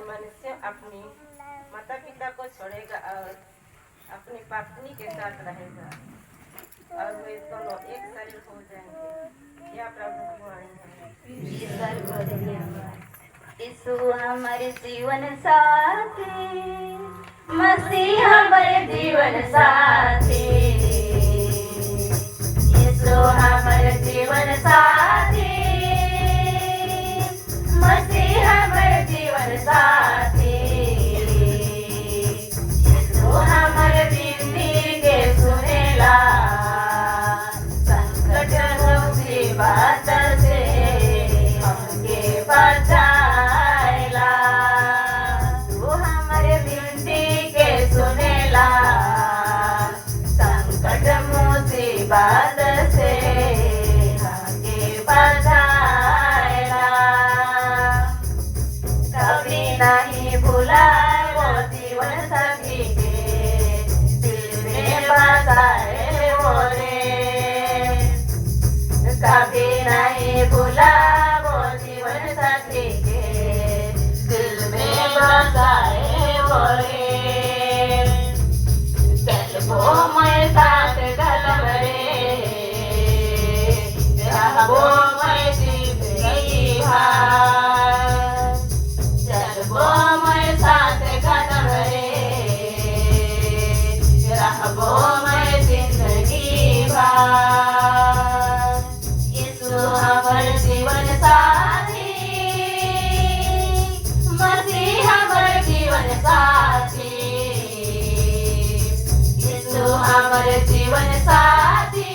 मनुष्य अपनी माता पिता को छोड़ेगा और अपनी पत्नी के साथ रहेगा और वे दोनों एक शरीर हो जाएंगे। यह प्रभु की वाणी है। यीशु हमारे जीवन साथी, मसीह हमारे जीवन साथी, यीशु हमारे जीवन साथी, मसीह हमारे जीवन साथी, यीशु हमारे विनती के सुनेला, संकट मुसीबत से हमके बचाएला, तू हमारे विनती के सुनेला, संकट मुसीबत से हमके बचाएला, कभी नहीं भुलाए वो जीवन सभी के, दिल में बसाए वो रे, कभी नहीं भुला वो जीवन सखी के, दिल में बसाए वो रे, चल वो मैं साथ कदम रे, वो मैं जिंदगी भर, चल वो मैं साथ कदम रे, वो मैं जिंदगी भर, यीशु हमारे जीवन साथी, मसीह हमारे जीवन साथी, यीशु हमारे जीवन साथी,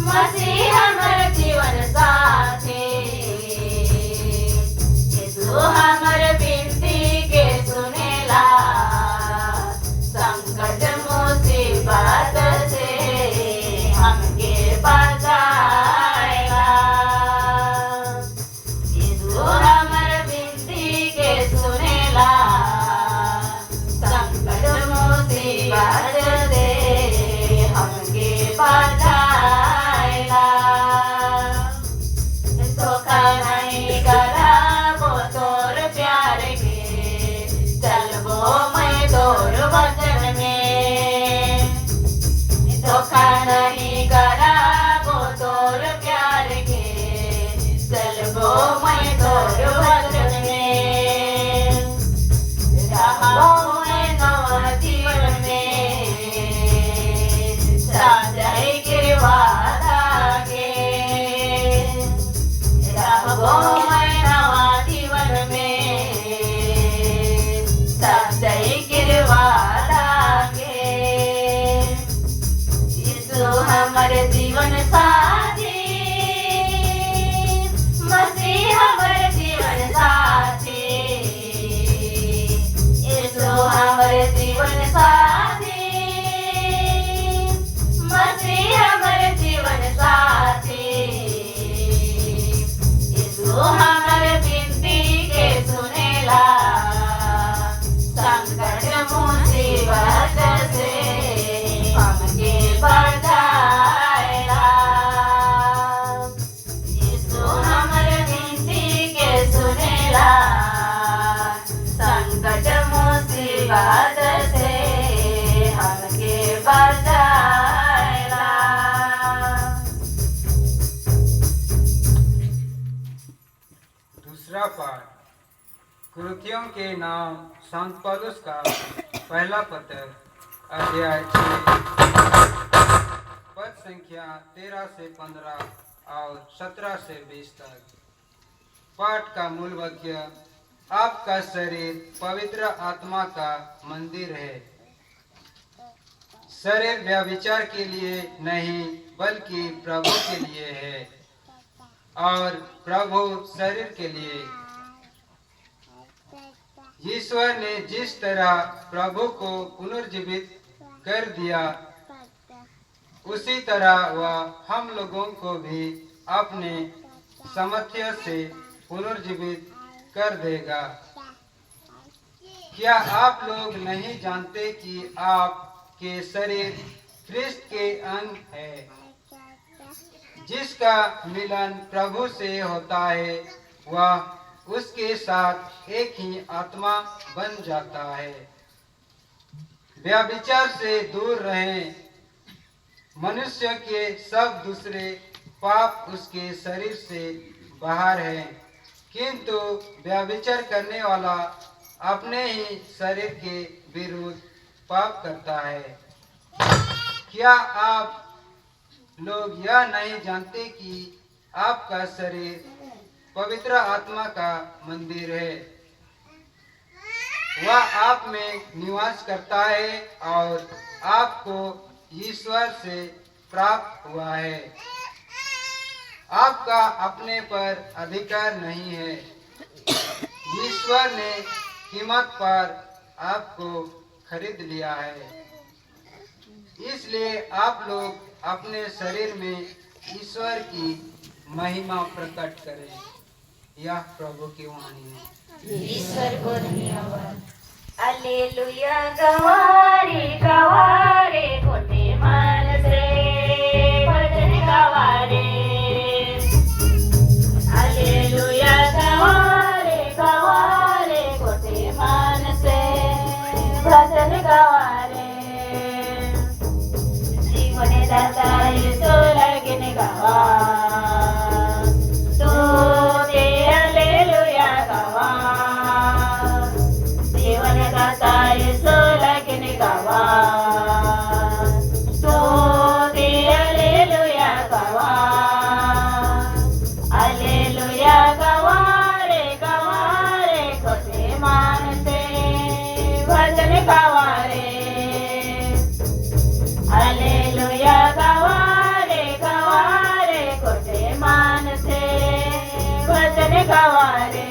मसीह हमारे जीवन साथी, यीशु हमारे विनती के सुनेला, संकट मुसीबत से हमके बचाएगा, यीशु हमारे विनती के सुनेला, संकट मुसीबत से हमके बचाएगा, धोखा नहीं करा वो तोर प्यार के, चल वो मैं तोर वचन में, धोखा नहीं करा वो तोर प्यार के, चल वो मैं तोर वचन में, रहा मैं नवा जीवन में, साजाई के वादा के, रहो मैं नवा जीवन में, साजाई के वादा के, यीशु हमारे जीवन साथी, मसीह हमारे जीवन साथी, यीशु हमारे जीवन साथी, मसीह हमारे जीवन साथी, यीशु हमारे विनती के सुनेला, संकट मुसीबत से हमके बचाएला, यीशु हमारे विनती के सुनेला, संकट मुसीबत से हमके बचाएला। दूसरा पाठ कुरिन्थियों के नाम संत पौलुस का पहला पत्र, अध्याय 6, पद संख्या 13 से 15 और 17 से 20 तक। पाठ का मूल वाक्य, आपका शरीर पवित्र आत्मा का मंदिर है, शरीर व्यभिचार के लिए नहीं बल्कि प्रभु के लिए है और प्रभु शरीर के लिए। ईश्वर ने जिस तरह प्रभु को पुनर्जीवित कर दिया, उसी तरह वह हम लोगों को भी अपने सामर्थ्य से पुनर्जीवित कर देगा। क्या आप लोग नहीं जानते कि आपके शरीर ख्रिस्त के अंग है, जिसका मिलन प्रभु से होता है, वह उसके साथ एक ही आत्मा बन जाता है। व्यभिचार से दूर रहें। मनुष्य के सब दूसरे पाप उसके शरीर से बाहर हैं, किंतु व्यभिचार करने वाला अपने ही शरीर के विरुद्ध पाप करता है। क्या आप लोग यह नहीं जानते कि आपका शरीर पवित्र आत्मा का मंदिर है, वह आप में निवास करता है और आपको ईश्वर से प्राप्त हुआ है। आपका अपने पर अधिकार नहीं है। ईश्वर ने कीमत पर आपको खरीद लिया है, इसलिए आप लोग अपने शरीर में ईश्वर की महिमा प्रकट करें। यह प्रभु की वाणी है। ईश्वर को धन्यवाद। हालेलुया गवारे गवारे कोटे मन से भजन गवारे। हालेलुया गवारे गवारे कोटे मन से भजन गवारे। जीवन दाता यीशु लगन गवा तो दे हालेलुया गवा। जीवन दाता यीशु लगन गवा तो दे हालेलुया गवा। हालेलुया गवारे गवारे कोटे मान से भजन गवारे। हालेलुया गवारे गवारे कोटे मान से भजन गवारे।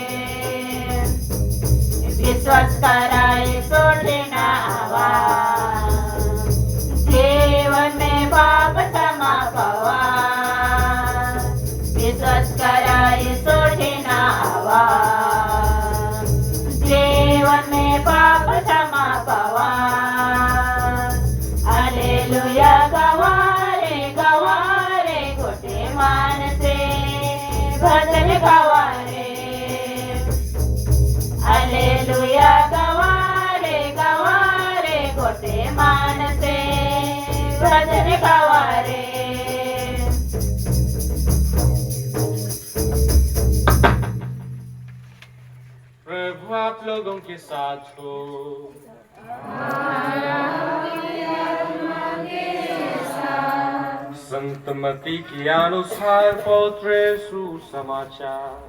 विश्वास कराए सोडना आवा जीवन में पाप क्षमा पावा। विश्वास कराए सोडना आवा जीवन में पाप क्षमा पावा। हालेलुया गवारे गवारे कोटे मान से भजन गवारे। हालेलुया गवारे गवारे कोटे मान से भजन गवारे। प्रभु आप लोगों के साथ हो। संत मत्ती के अनुसार पवित्र सुसमाचार।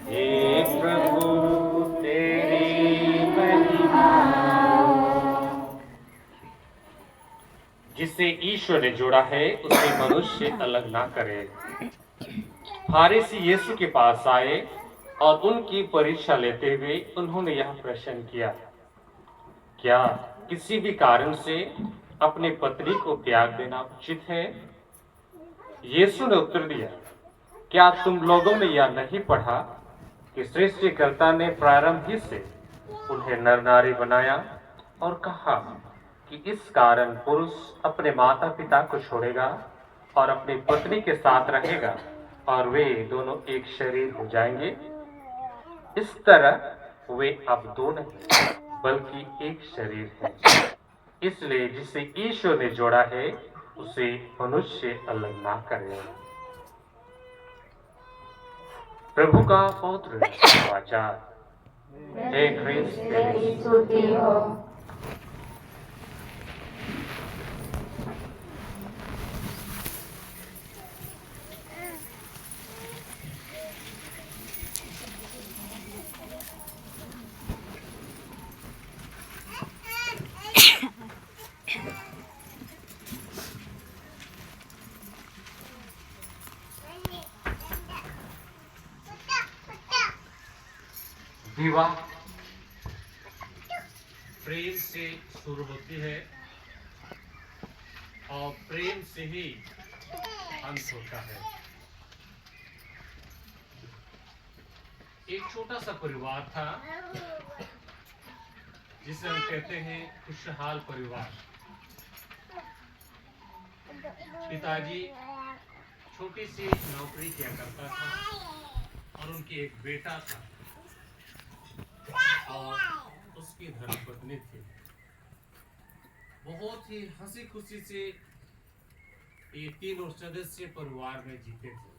हे प्रभु तेरी महिमा। जिसे ईश्वर ने जोड़ा है उसे मनुष्य अलग ना करे। फारिसी यीशु के पास आए और उनकी परीक्षा लेते हुए उन्होंने यह प्रश्न किया, क्या किसी भी कारण से अपने पत्नी को त्याग देना उचित है? यीशु ने उत्तर दिया, क्या तुम लोगों ने यह नहीं पढ़ा कि सृष्टिकर्ता ने प्रारंभ ही से उन्हें नर नारी बनाया और कहा कि इस कारण पुरुष अपने माता पिता को छोड़ेगा और अपनी पत्नी के साथ रहेगा और वे दोनों एक शरीर हो जाएंगे। इस तरह वे अब दो नहीं बल्कि एक शरीर है। इसलिए जिसे ईश्वर ने जोड़ा है उसे मनुष्य अलग ना करे। प्रभु का पवित्र वाचा। हे ख्रीस्त तेरी स्तुति हो। विवाह प्रेम से शुरू होती है और प्रेम से ही अंत होता है। एक छोटा सा परिवार था जिसे हम कहते हैं खुशहाल परिवार। पिताजी छोटी सी नौकरी किया करता था और उनकी कि एक बेटा था और उसकी धर्मपत्नी थी। बहुत ही हंसी खुशी से ये तीनों सदस्य परिवार में जीते थे।